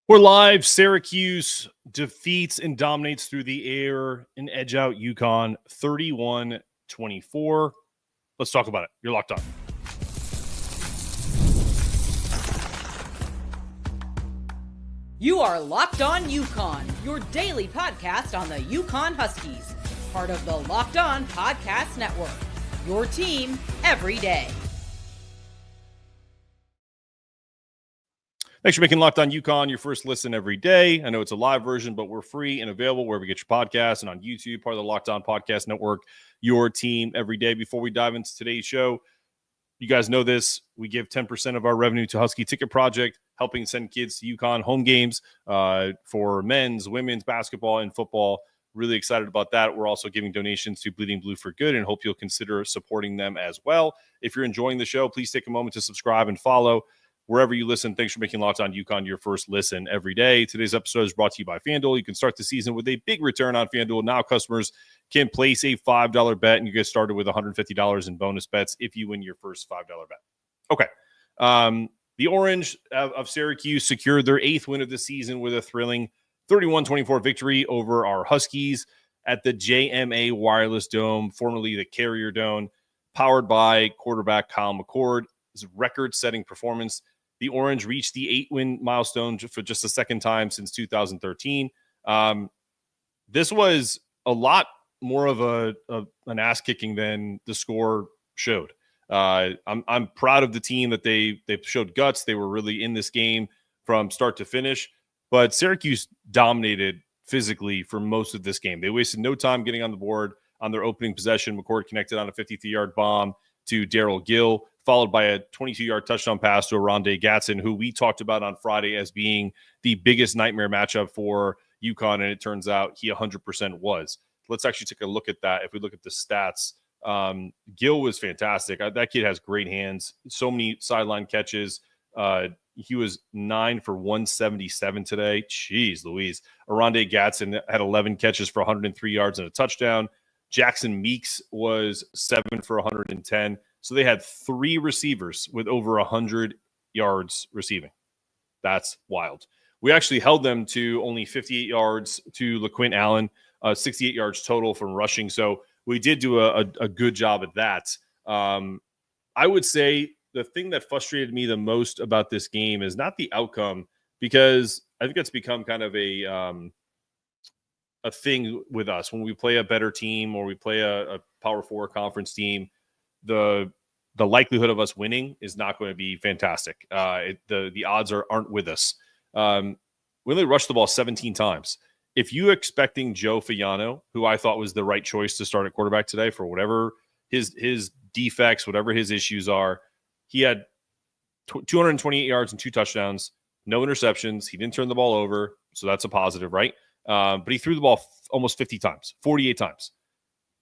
We're live. Syracuse defeats and dominates through the air and edge out UConn 31-24. Let's talk about it. You're locked on. You are Locked On UConn, your daily podcast on the UConn Huskies, part of the Locked On Podcast Network, your team every day. Thanks for making Locked On UConn your first listen every day. I know it's a live version, but we're free and available wherever you get your podcasts and on YouTube, part of the Locked On Podcast Network, your team every day. Before we dive into today's show, you guys know this. We give 10% of our revenue to Husky Ticket Project, helping send kids to UConn home games for men's, women's basketball, and football. Really excited about that. We're also giving donations to Bleeding Blue for Good and hope you'll consider supporting them as well. If you're enjoying the show, please take a moment to subscribe and follow wherever you listen. Thanks for making Locked On UConn your first listen every day. Today's episode is brought to you by FanDuel. You can start the season with a big return on FanDuel. Now customers can place a $5 bet, and you get started with $150 in bonus bets if you win your first $5 bet. Okay. The Orange of Syracuse secured their 8th win of the season with a thrilling 31-24 victory over our Huskies at the JMA Wireless Dome, formerly the Carrier Dome, powered by quarterback Kyle McCord. It's a record-setting performance. The Orange reached the 8-win milestone for just the second time since 2013. This was a lot more of an ass-kicking than the score showed. I'm proud of the team that they showed guts. They were really in this game from start to finish. But Syracuse dominated physically for most of this game. They wasted no time getting on the board on their opening possession. McCord connected on a 53-yard bomb to Daryl Gill, followed by a 22-yard touchdown pass to Arondé Gatson, who we talked about on Friday as being the biggest nightmare matchup for UConn, and it turns out he 100% was. Let's actually take a look at that. If we look at the stats, Gill was fantastic. That kid has great hands, so many sideline catches. He was 9 for 177 today. Jeez Louise. Arondé Gatson had 11 catches for 103 yards and a touchdown. Jackson Meeks was 7 for 110. So they had 3 receivers with over 100 yards receiving. That's wild. We actually held them to only 58 yards to LaQuint Allen, 68 yards total from rushing. So we did do a good job at that. I would say the thing that frustrated me the most about this game is not the outcome, because I think it's become kind of a thing with us when we play a better team or we play a Power 4 conference team. The likelihood of us winning is not going to be fantastic. The odds aren't with us. We only rushed the ball 17 times. If you're expecting Joe Fiano, who I thought was the right choice to start at quarterback today for whatever his defects, whatever his issues are, he had 228 yards and 2 touchdowns, no interceptions. He didn't turn the ball over, so that's a positive, right? But he threw the ball almost 50 times, 48 times.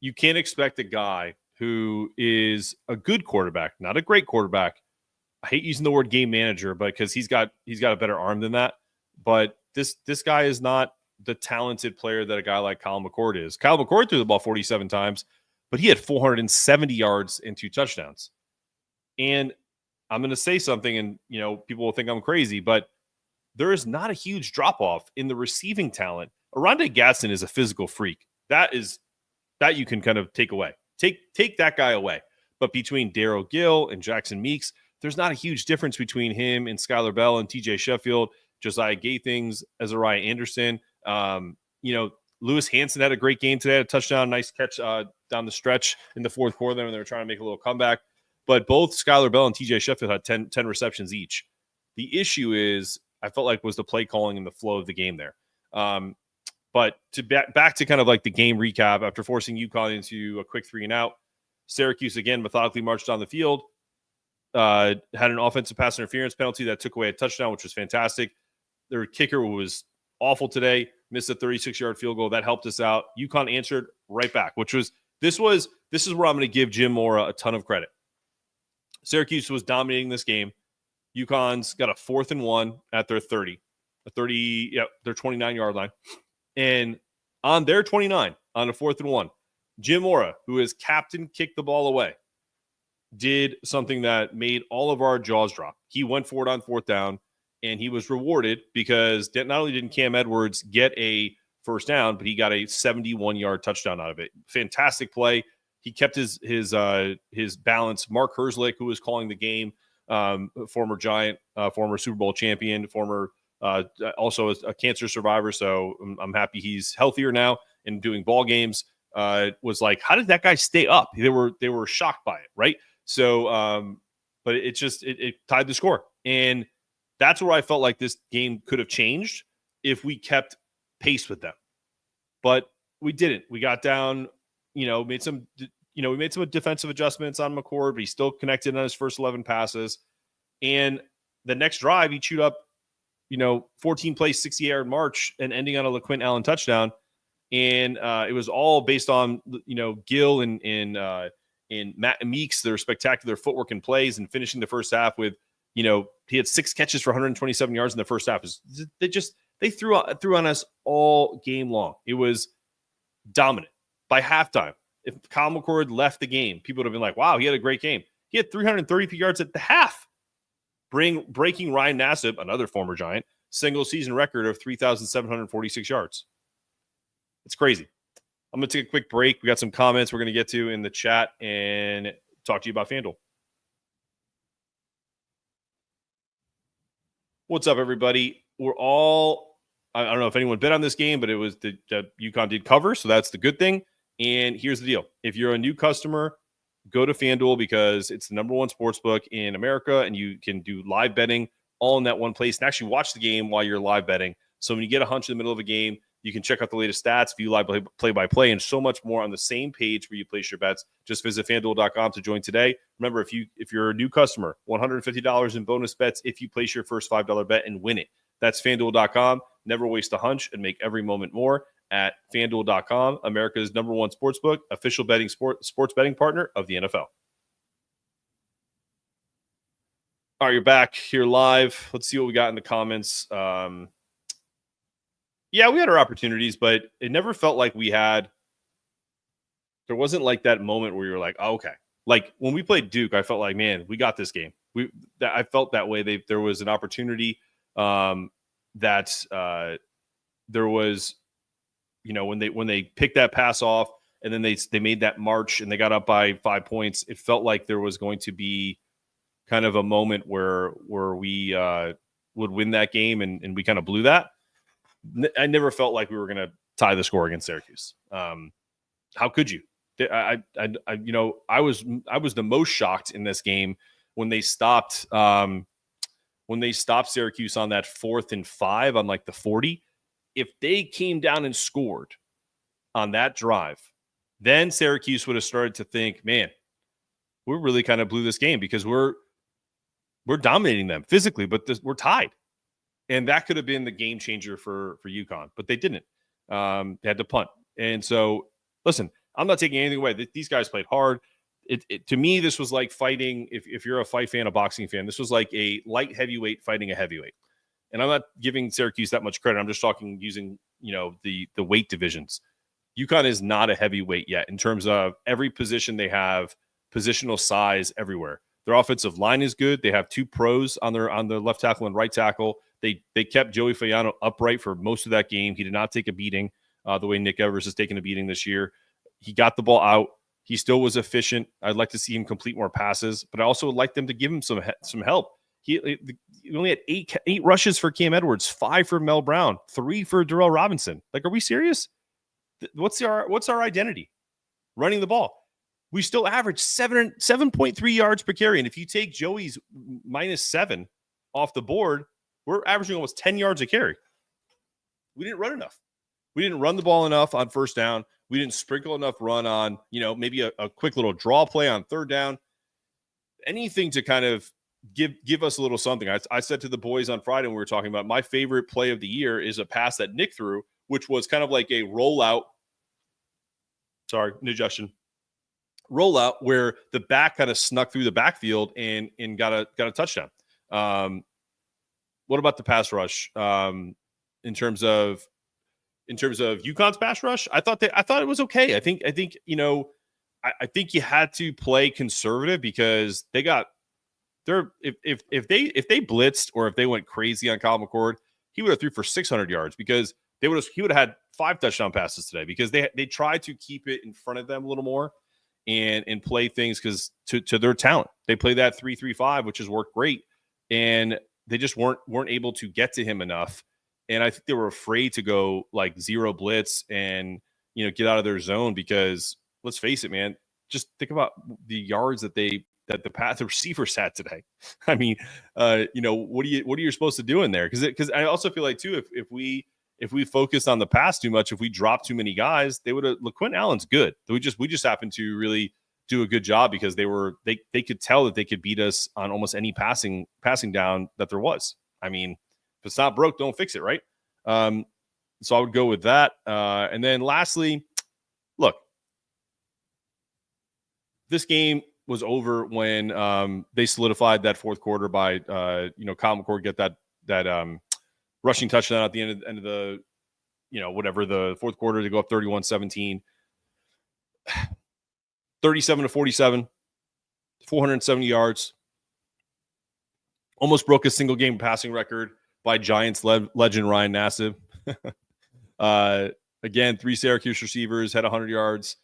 You can't expect a guy who is a good quarterback, not a great quarterback. I hate using the word game manager, but because he's got a better arm than that. But this guy is not the talented player that a guy like Kyle McCord is. Kyle McCord threw the ball 47 times, but he had 470 yards and 2 touchdowns. And I'm going to say something, and people will think I'm crazy, but there is not a huge drop-off in the receiving talent. Arondé Gatson is a physical freak. That you can kind of take away. Take that guy away. But between Daryl Gill and Jackson Meeks, there's not a huge difference between him and Skylar Bell and TJ Sheffield, Josiah Gathings, Azariah Anderson. Lewis Hansen had a great game today, a touchdown, nice catch down the stretch in the fourth quarter when they were trying to make a little comeback. But both Skylar Bell and TJ Sheffield had 10 receptions each. The issue is, I felt like, was the play calling and the flow of the game there. But back to kind of like the game recap, after forcing UConn into a quick 3-and-out, Syracuse again methodically marched down the field, had an offensive pass interference penalty that took away a touchdown, which was fantastic. Their kicker was awful today, missed a 36-yard field goal. That helped us out. UConn answered right back, this is where I'm going to give Jim Mora a ton of credit. Syracuse was dominating this game. UConn's got a 4th and 1 at their 30, their 29-yard line. And on their 29, on a 4th and 1, Jim Mora, who is captain, kicked the ball away, did something that made all of our jaws drop. He went for it on 4th down. and he was rewarded because not only didn't Cam Edwards get a first down, but he got a 71-yard touchdown out of it. Fantastic play. He kept his balance. Mark Herzlich, who was calling the game, former Giant, former Super Bowl champion, former also a cancer survivor. So I'm happy he's healthier now and doing ball games. Was like, how did that guy stay up? They were shocked by it, right? So, but it tied the score, and that's where I felt like this game could have changed if we kept pace with them, but we didn't. We got down, made some defensive adjustments on McCord, but he still connected on his first 11 passes. And the next drive, he chewed up, 14 play, 60-yard march and ending on a LaQuint Allen touchdown. And it was all based on, Gill and Matt Meeks, their spectacular footwork and plays, and finishing the first half with, he had 6 catches for 127 yards in the first half. They threw on us all game long. It was dominant. By halftime, if Kyle McCord left the game, people would have been like, wow, he had a great game. He had 333 yards at the half, breaking Ryan Nassib, another former Giant, single-season record of 3,746 yards. It's crazy. I'm going to take a quick break. We got some comments we're going to get to in the chat and talk to you about FanDuel. What's up, everybody? We're all, I don't know if anyone bet on this game, but it was the UConn did cover, so that's the good thing. And here's the deal. If you're a new customer, go to FanDuel because it's the number one sports book in America, and you can do live betting all in that one place and actually watch the game while you're live betting. So when you get a hunch in the middle of a game, you can check out the latest stats, view live play-by-play, and so much more on the same page where you place your bets. Just visit FanDuel.com to join today. Remember, if you're a new customer, $150 in bonus bets if you place your first $5 bet and win it. That's FanDuel.com. Never waste a hunch and make every moment more at FanDuel.com, America's number one sportsbook, official sports betting partner of the NFL. All right, you're back here live. Let's see what we got in the comments. Yeah, we had our opportunities, but it never felt like there wasn't like that moment where you're like, oh, okay. Like when we played Duke, I felt like, man, we got this game. I felt that way. There was an opportunity that there was, when they picked that pass off and then they made that march and they got up by 5 points, it felt like there was going to be kind of a moment where we would win that game, and we kind of blew that. I never felt like we were going to tie the score against Syracuse. How could you? I was the most shocked in this game when they stopped Syracuse on that 4th and 5 on like the 40. If they came down and scored on that drive, then Syracuse would have started to think, man, we really kind of blew this game because we're dominating them physically, but we're tied. And that could have been the game changer for UConn, but they didn't. They had to punt. And so, listen, I'm not taking anything away. These guys played hard. To me, this was like fighting, if you're a fight fan, a boxing fan, this was like a light heavyweight fighting a heavyweight. And I'm not giving Syracuse that much credit. I'm just talking using, the weight divisions. UConn is not a heavyweight yet in terms of every position they have, positional size everywhere. Their offensive line is good. They have 2 pros on their left tackle and right tackle. They kept Joey Fayano upright for most of that game. He did not take a beating the way Nick Evers has taken a beating this year. He got the ball out. He still was efficient. I'd like to see him complete more passes, but I also would like them to give him some help. He only had 8 rushes for Cam Edwards, 5 for Mel Brown, 3 for Darrell Robinson. Like, are we serious? What's our identity? Running the ball. We still average 7.3 yards per carry. And if you take Joey's -7 off the board, we're averaging almost 10 yards a carry. We didn't run enough. We didn't run the ball enough on first down. We didn't sprinkle enough run on, maybe a quick little draw play on third down. Anything to kind of give us a little something. I said to the boys on Friday when we were talking about my favorite play of the year is a pass that Nick threw, which was kind of like a rollout. Sorry, indigestion. Rollout where the back kind of snuck through the backfield and got a touchdown. What about the pass rush? In terms of UConn's pass rush, I thought it was okay. I think you had to play conservative because they got if they blitzed or if they went crazy on Kyle McCord, he would have threw for 600 yards because he would have had 5 touchdown passes today because they tried to keep it in front of them a little more and play things because to their talent. They play that 3-3-5, which has worked great, and they just weren't able to get to him enough. And I think they were afraid to go like zero blitz and get out of their zone because let's face it, man. Just think about the yards that the receivers had today. I mean, what are you supposed to do in there? Because I also feel like too, if we focus on the pass too much, if we drop too many guys, they would have. LaQuint Allen's good. We just happened to really do a good job because they could tell that they could beat us on almost any passing down that there was. I mean, if it's not broke, don't fix it, right? So I would go with that. And then lastly, look, this game was over when they solidified that fourth quarter by Kyle McCord get that rushing touchdown at the end of the the fourth quarter to go up 31-17, 37-47, 470 yards. Almost broke a single game passing record by Giants legend Ryan Nassib. Again, 3 Syracuse receivers had 100 yards.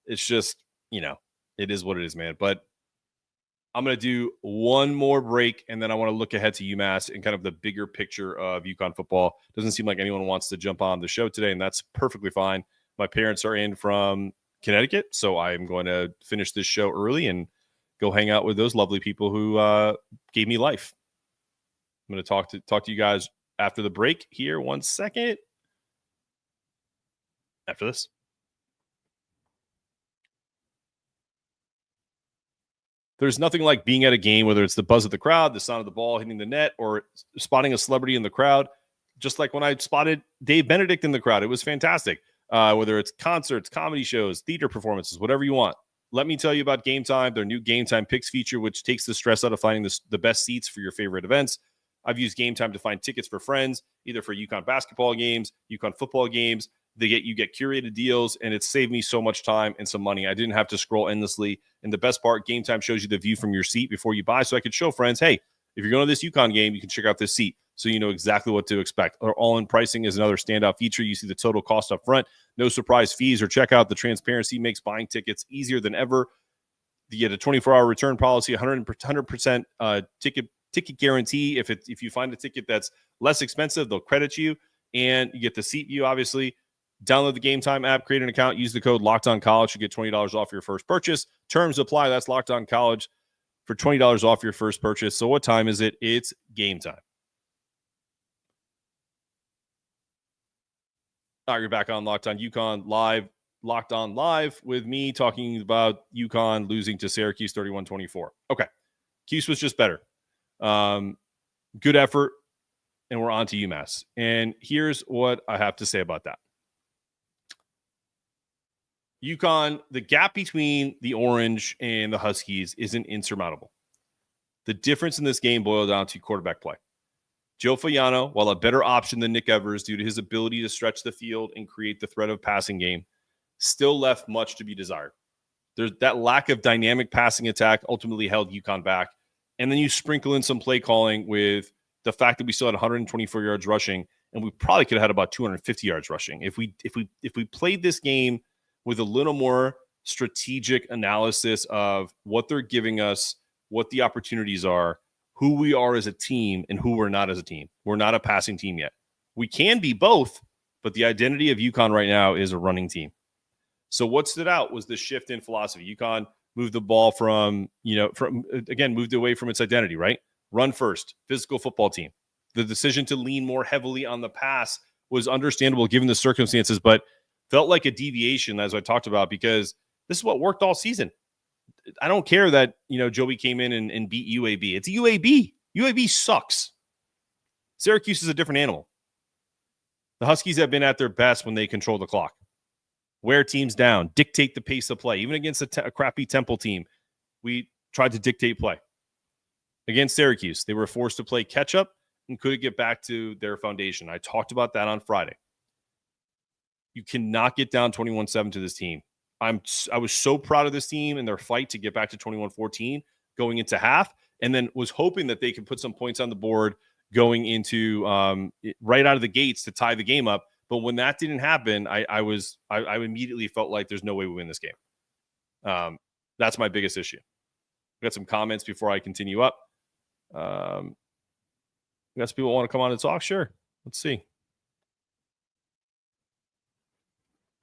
It's just, it is what it is, man. But I'm going to do one more break, and then I want to look ahead to UMass and kind of the bigger picture of UConn football. Doesn't seem like anyone wants to jump on the show today, and that's perfectly fine. My parents are in from Connecticut, so I'm going to finish this show early and go hang out with those lovely people who gave me life. I'm going to talk to you guys after the break here. 1 second. After this. There's nothing like being at a game, whether it's the buzz of the crowd, the sound of the ball hitting the net, or spotting a celebrity in the crowd. Just like when I spotted Dave Benedict in the crowd, it was fantastic. Whether it's concerts, comedy shows, theater performances, whatever you want. Let me tell you about Game Time, their new Game Time Picks feature, which takes the stress out of finding the best seats for your favorite events. I've used Game Time to find tickets for friends, either for UConn basketball games, UConn football games. You get curated deals, and it saved me so much time and some money. I didn't have to scroll endlessly. And the best part, Game Time shows you the view from your seat before you buy, so I could show friends, hey, if you're going to this UConn game, you can check out this seat so you know exactly what to expect. Our all-in pricing is another standout feature. You see the total cost up front, no surprise fees or checkout. The transparency makes buying tickets easier than ever. You get a 24-hour return policy, 100% ticket guarantee. If you find a ticket that's less expensive, they'll credit you, and you get the seat view, obviously. Download the Game Time app, create an account, use the code LOCKEDONCollege to get $20 off your first purchase. Terms apply. That's Locked On College for $20 off your first purchase. So what time is it? It's game time. All right, you're back on Locked On UConn live. Locked On Live with me talking about UConn losing to Syracuse 31-24. Okay. Cuse was just better. Good effort, and we're on to UMass. And here's what I have to say about that. UConn, the gap between the Orange and the Huskies isn't insurmountable. The difference in this game boiled down to quarterback play. Joe Fagliano, while a better option than Nick Evers due to his ability to stretch the field and create the threat of passing game, still left much to be desired. There's that lack of dynamic passing attack ultimately held UConn back. And then you sprinkle in some play calling with the fact that we still had 124 yards rushing, and we probably could have had about 250 yards rushing. If we played this game with a little more strategic analysis of what they're giving us, what the opportunities are, who we are as a team, and who we're not as a team. We're not a passing team yet. We can be both, but the identity of UConn right now is a running team. So what stood out was the shift in philosophy. UConn moved the ball moved away from its identity, right? Run first, physical football team. The decision to lean more heavily on the pass was understandable given the circumstances, but felt like a deviation, as I talked about, because this is what worked all season. I don't care that, Joey came in and beat UAB. It's UAB. UAB sucks. Syracuse is a different animal. The Huskies have been at their best when they control the clock. Wear teams down, dictate the pace of play. Even against a crappy Temple team, we tried to dictate play. Against Syracuse, they were forced to play catch-up and couldn't get back to their foundation. I talked about that on Friday. You cannot get down 21-7 to this team. I was so proud of this team and their fight to get back to 21-14 going into half. and then was hoping that they could put some points on the board going into right out of the gates to tie the game up. But when that didn't happen, I immediately felt like there's no way we win this game. That's my biggest issue. We got some comments before I continue up. We got some people want to come on and talk. Sure. Let's see.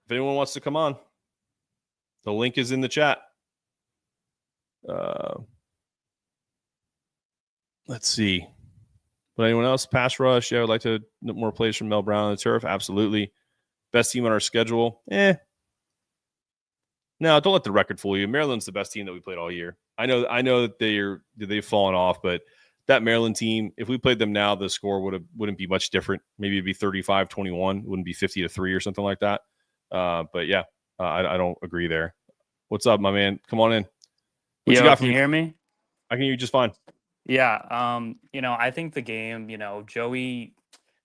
If anyone wants to come on, the link is in the chat. Let's see. But anyone else? Pass rush. Yeah, I would like to more plays from Mel Brown on the turf. Absolutely. Best team on our schedule. No, don't let the record fool you. Maryland's the best team that we played all year. I know that they've fallen off, but that Maryland team, if we played them now, the score wouldn't be much different. Maybe it'd be 35-21. It wouldn't be 50-3 or something like that. But yeah, I don't agree there. What's up, my man? Come on in. What you got from me? Can you hear me? I can hear you just fine. Yeah. I think the game, Joey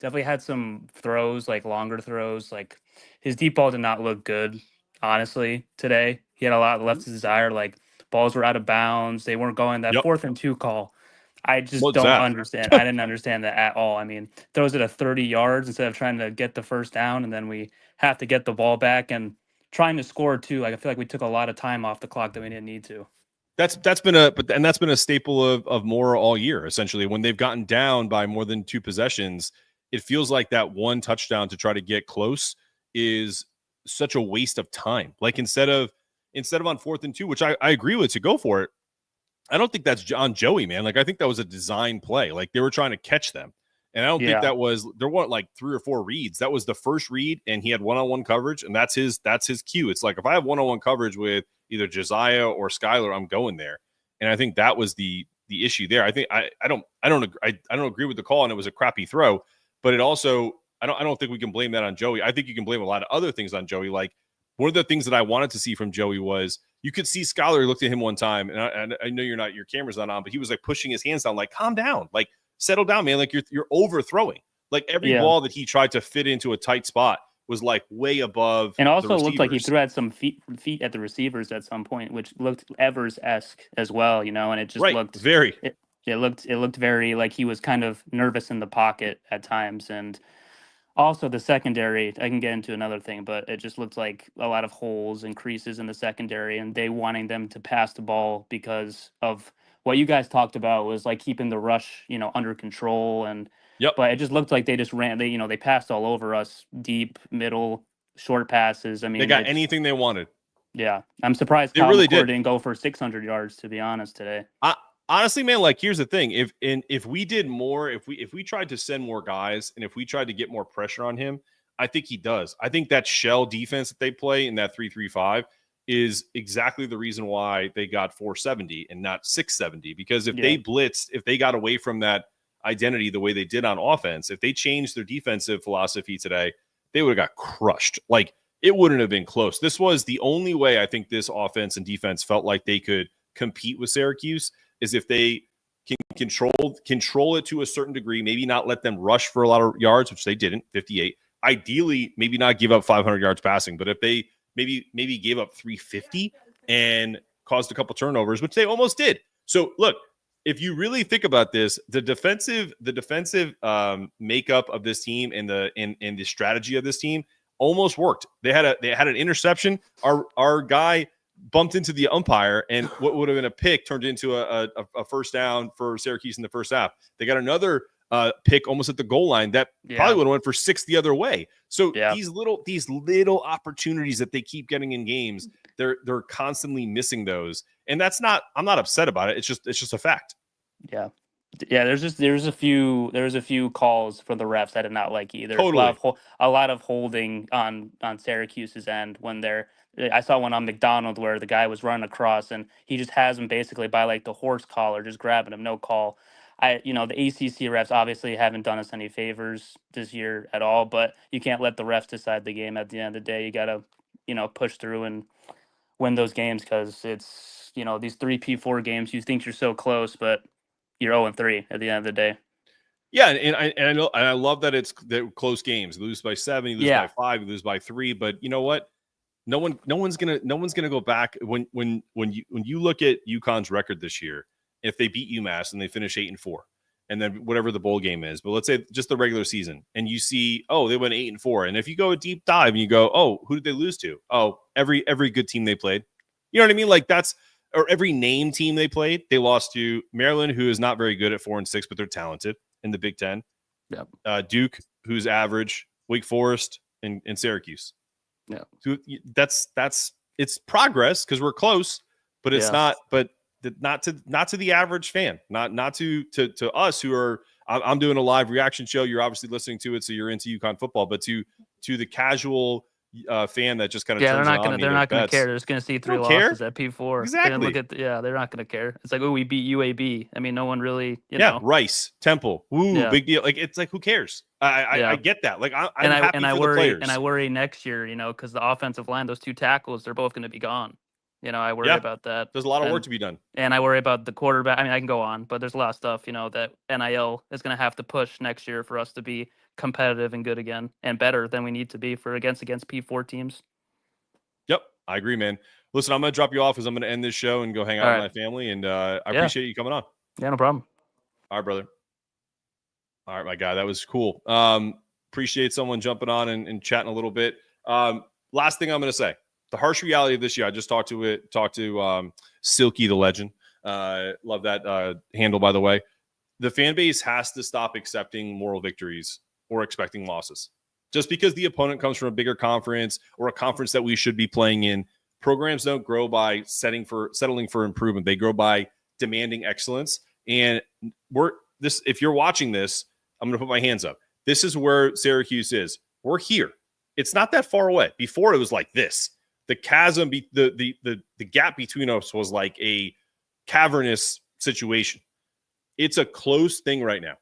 definitely had some throws, like longer throws. Like his deep ball did not look good, honestly, today. He had a lot left to desire. Like balls were out of bounds. They weren't going that 4th and 2 call. I just don't understand. I didn't understand that at all. I mean, throws it at 30 yards instead of trying to get the first down, and then we have to get the ball back and trying to score too. Like I feel like we took a lot of time off the clock that we didn't need to. That's been a staple of Mora all year. Essentially, when they've gotten down by more than 2 possessions, it feels like that one touchdown to try to get close is such a waste of time. Like instead of on 4th and 2, which I agree with, to go for it. I don't think that's on Joey, man. Like I think that was a design play. Like they were trying to catch them, and I don't think there weren't like 3 or 4 reads. That was the first read, and he had one-on-one coverage, and that's his cue. It's like if I have one-on-one coverage with either Josiah or Skylar, I'm going there. And I think that was the issue there. I think I don't agree with the call, and it was a crappy throw. But it also I don't think we can blame that on Joey. I think you can blame a lot of other things on Joey. Like one of the things that I wanted to see from Joey was you could see Skylar looked at him one time, and I know your camera's not on, but he was like pushing his hands down, like calm down, like settle down, man. Like you're overthrowing. Like every ball that he tried to fit into a tight spot was like way above. And also looked like he threw at some feet at the receivers at some point, which looked Evers-esque as well, and it just looked very. It looked very like he was kind of nervous in the pocket at times. And also the secondary, I can get into another thing, but it just looked like a lot of holes and creases in the secondary, and they wanting them to pass the ball because of what you guys talked about was like keeping the rush, under control. And but it just looked like they just ran. They passed all over us, deep, middle, short passes. I mean, they got anything they wanted. Yeah, I'm surprised Kyle McCord didn't go for 600 yards, to be honest, today. Honestly, man, like here's the thing: if we did more, if we tried to send more guys, and if we tried to get more pressure on him, I think he does. I think that shell defense that they play in that 3-3-5 is exactly the reason why they got 470 and not 670. Because if they blitzed, if they got away from that identity the way they did on offense, if they changed their defensive philosophy today, they would have got crushed. Like it wouldn't have been close. This was the only way I think this offense and defense felt like they could compete with Syracuse. Is if they can control it to a certain degree, maybe not let them rush for a lot of yards, which they didn't, 58. Ideally, maybe not give up 500 yards passing, but if they maybe gave up 350 and caused a couple turnovers, which they almost did. So look, if you really think about this, the defensive makeup of this team and the strategy of this team almost worked. They had an interception. Our guy bumped into the umpire, and what would have been a pick turned into a first down for Syracuse in the first half. They got another pick almost at the goal line that probably would have went for 6 the other way. So these little opportunities that they keep getting in games, they're constantly missing those. And I'm not upset about it. It's just a fact. Yeah. Yeah, there's a few calls for the refs I did not like either. Totally. A lot of holding on Syracuse's end when I saw one on McDonald where the guy was running across and he just has him basically by like the horse collar, just grabbing him, no call. The ACC refs obviously haven't done us any favors this year at all, but you can't let the refs decide the game at the end of the day. You got to, push through and win those games because it's, these 3P4 games, you think you're so close, but you're 0-3 at the end of the day. Yeah, and I love that they're close games. You lose by 7, you lose by 5, you lose by 3. But you know what? No one's gonna go back when you look at UConn's record this year, if they beat UMass and they finish 8-4, and then whatever the bowl game is, but let's say just the regular season, and you see, oh, they went 8-4, and if you go a deep dive and you go, oh, who did they lose to? Oh, every good team they played. You know what I mean? Like that's, or every name team they played, they lost to Maryland, who is not very good at 4-6, but they're talented in the Big Ten. Yep. Duke, who's average, Wake Forest, and Syracuse. Yeah. So that's it's progress because we're close, but it's not to the average fan, not to us who are. I'm doing a live reaction show. You're obviously listening to it, so you're into UConn football, but to the casual fan that just kind of they're not gonna care. They're just gonna see 3 losses at P4. Exactly. They're not gonna care. It's like, oh, we beat UAB. I mean, no one really, you know. Rice, Temple, big deal. Like it's like, who cares? I get that. Like I'm happy for the players. And I worry next year, you know, because the offensive line, those 2 tackles, they're both gonna be gone. You know, I worry about that. There's a lot of work to be done. And I worry about the quarterback. I mean, I can go on, but there's a lot of stuff, you know, that NIL is going to have to push next year for us to be competitive and good again and better than we need to be for against P4 teams. Yep, I agree, man. Listen, I'm going to drop you off because I'm going to end this show and go hang out with my family, and I appreciate you coming on. Yeah, no problem. All right, brother. All right, my guy. That was cool. Appreciate someone jumping on and chatting a little bit. Last thing I'm going to say. The harsh reality of this year, I just talked to Silky the Legend. Love that handle, by the way. The fan base has to stop accepting moral victories or expecting losses. Just because the opponent comes from a bigger conference or a conference that we should be playing in, programs don't grow by settling for improvement. They grow by demanding excellence. And if you're watching this, I'm going to put my hands up. This is where Syracuse is. We're here. It's not that far away. Before it was like this. The chasm, the gap between us was like a cavernous situation. It's a close thing right now.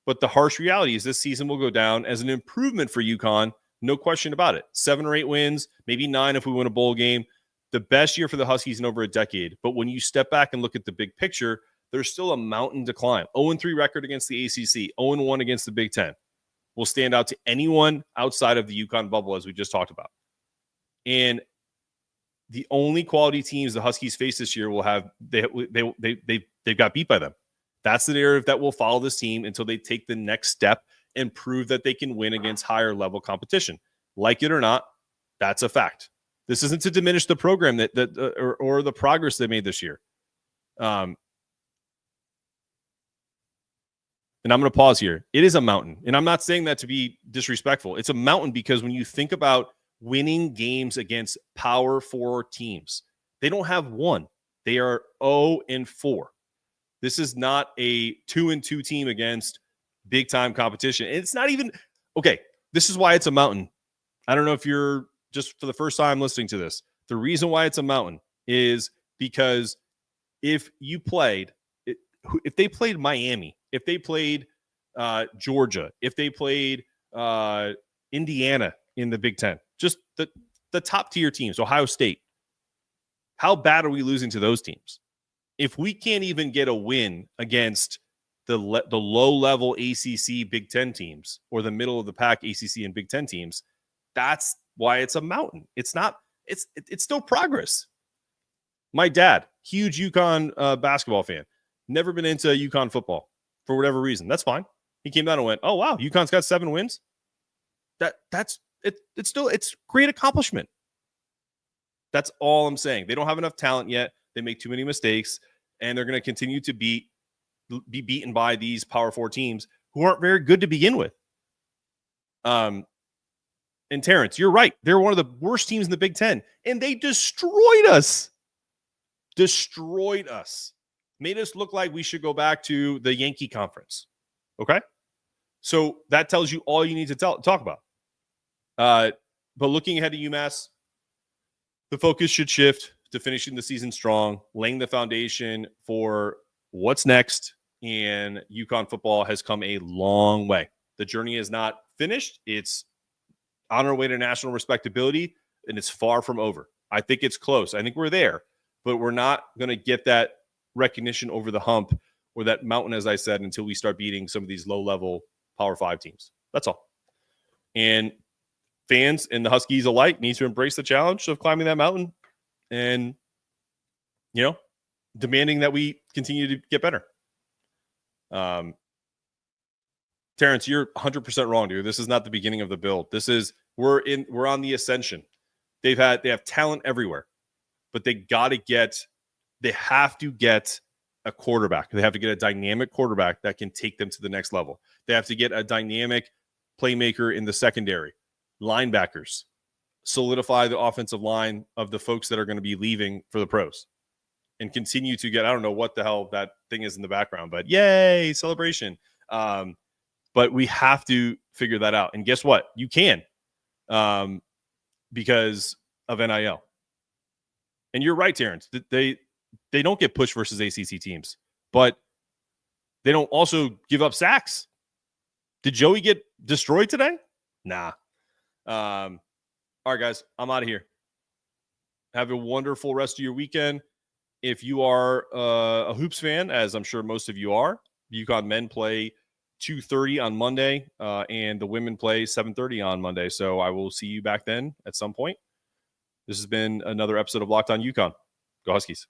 But the harsh reality is this season will go down as an improvement for UConn. No question about it. 7 or 8 wins, maybe 9 if we win a bowl game. The best year for the Huskies in over a decade. But when you step back and look at the big picture, there's still a mountain to climb. 0-3 record against the ACC, 0-1 against the Big Ten. Will stand out to anyone outside of the UConn bubble, as we just talked about. And the only quality teams the Huskies face this year will have they've got beat by them. That's the narrative that will follow this team until they take the next step and prove that they can win against higher level competition. Like it or not, that's a fact. This isn't to diminish the program or the progress they made this year. And I'm going to pause here. It is a mountain, and I'm not saying that to be disrespectful. It's a mountain because when you think about winning games against Power 4 teams, they don't have one. They are 0-4. This is not a 2-2 team against big-time competition. And it's not even – okay, this is why it's a mountain. I don't know if you're just for the first time listening to this. The reason why it's a mountain is because if they played Miami, if they played Georgia, if they played Indiana in the Big Ten, just the top tier teams, Ohio State, how bad are we losing to those teams? If we can't even get a win against the low-level ACC Big Ten teams or the middle-of-the-pack ACC and Big Ten teams, that's why it's a mountain. It's not. It's still progress. My dad, huge UConn basketball fan, never been into UConn football for whatever reason. That's fine. He came down and went, "Oh wow, UConn's got 7 wins. That's it. It's great accomplishment." That's all I'm saying. They don't have enough talent yet. They make too many mistakes, and they're going to continue to be beaten by these Power 4 teams who aren't very good to begin with. And Terrence, you're right. They're one of the worst teams in the Big Ten, and they destroyed us. Made us look like we should go back to the Yankee Conference. Okay? So that tells you all you need to talk about. But looking ahead to UMass, the focus should shift to finishing the season strong, laying the foundation for what's next. And UConn football has come a long way. The journey is not finished. It's on our way to national respectability, and it's far from over. I think it's close. I think we're there, but we're not going to get that recognition over the hump or that mountain, as I said, until we start beating some of these low-level Power 5 teams. That's all. And fans and the Huskies alike need to embrace the challenge of climbing that mountain and, demanding that we continue to get better. Terrence, you're 100% wrong, dude. This is not the beginning of the build. We're on the ascension. They have talent everywhere, but they have to get a quarterback. They have to get a dynamic quarterback that can take them to the next level. They have to get a dynamic playmaker in the secondary, linebackers, solidify the offensive line of the folks that are going to be leaving for the pros, and continue to get, I don't know what the hell that thing is in the background, but yay, celebration. But we have to figure that out. And guess what? You can, because of NIL. And you're right, Terrence. They don't get pushed versus ACC teams, but they don't also give up sacks. Did Joey get destroyed today? Nah. All right, guys, I'm out of here. Have a wonderful rest of your weekend. If you are a Hoops fan, as I'm sure most of you are, UConn men play 2:30 on Monday, and the women play 7:30 on Monday. So I will see you back then at some point. This has been another episode of Locked On UConn. Go Huskies.